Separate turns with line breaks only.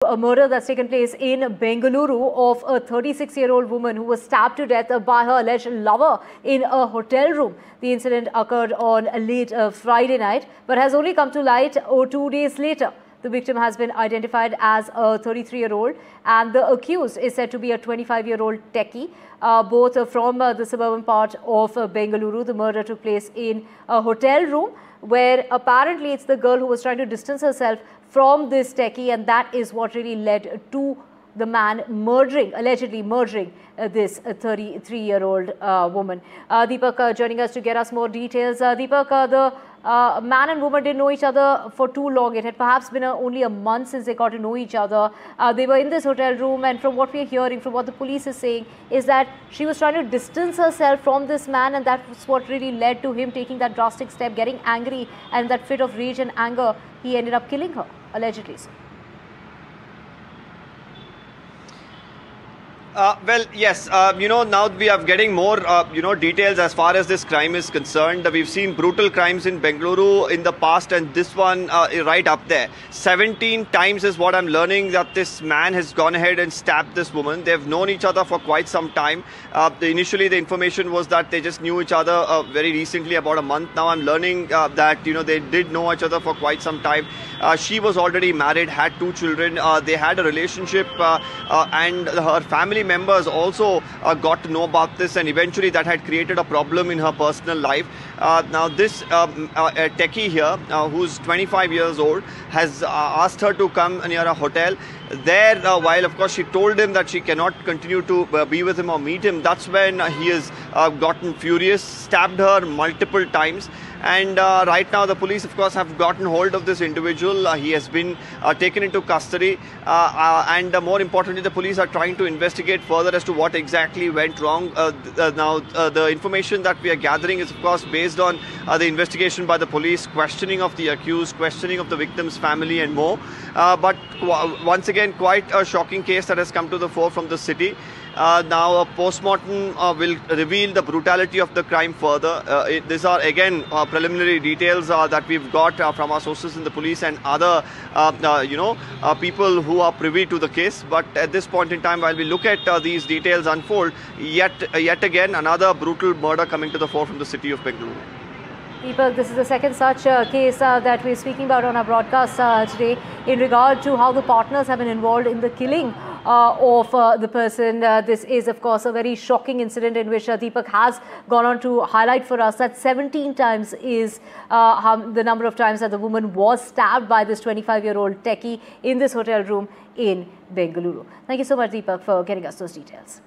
a murder that's taken place in Bengaluru of a 36-year-old woman who was stabbed to death by her alleged lover in a hotel room. The incident occurred on late Friday night, but has only come to light 2 days later. The victim has been identified as a 33-year-old and the accused is said to be a 25-year-old techie, both from the suburban part of Bengaluru. The murder took place in a hotel room where apparently it's the girl who was trying to distance herself from this techie, and that is what really led to the man allegedly murdering this 33-year-old woman. Deepak joining us to get us more details. Deepak, the man and woman didn't know each other for too long. It had perhaps been only a month since they got to know each other. They were in this hotel room, and from what we're hearing, from what the police is saying, is that she was trying to distance herself from this man, and that's what really led to him taking that drastic step, getting angry, and that fit of rage and anger, he ended up killing her, allegedly.
Well, yes, now we are getting more, details as far as this crime is concerned. We've seen brutal crimes in Bengaluru in the past, and this one right up there. 17 times is what I'm learning that this man has gone ahead and stabbed this woman. They've known each other for quite some time. Initially, the information was that they just knew each other very recently, about a month. Now I'm learning that, they did know each other for quite some time. She was already married, had 2 children. They had a relationship, and her family members also got to know about this, and eventually that had created a problem in her personal life. Now this techie here, who's 25 years old, has asked her to come near a hotel. There, while of course she told him that she cannot continue to be with him or meet him, that's when he has gotten furious, stabbed her multiple times. And right now the police of course have gotten hold of this individual. He has been taken into custody, and more importantly, the police are trying to investigate further as to what exactly went wrong. Now the information that we are gathering is of course based on the investigation by the police, questioning of the accused, questioning of the victim's family and more. But once again, quite a shocking case that has come to the fore from the city. Now a postmortem will reveal the brutality of the crime further. These are again preliminary details that we've got from our sources in the police and other people who are privy to the case. But at this point in time, while we look at these details unfold, yet again another brutal murder coming to the fore from the city of Bengaluru.
Deepak, this is the second such case that we're speaking about on our broadcast today in regard to how the partners have been involved in the killing of the person. This is, of course, a very shocking incident in which Deepak has gone on to highlight for us that 17 times is the number of times that the woman was stabbed by this 25-year-old techie in this hotel room in Bengaluru. Thank you so much, Deepak, for getting us those details.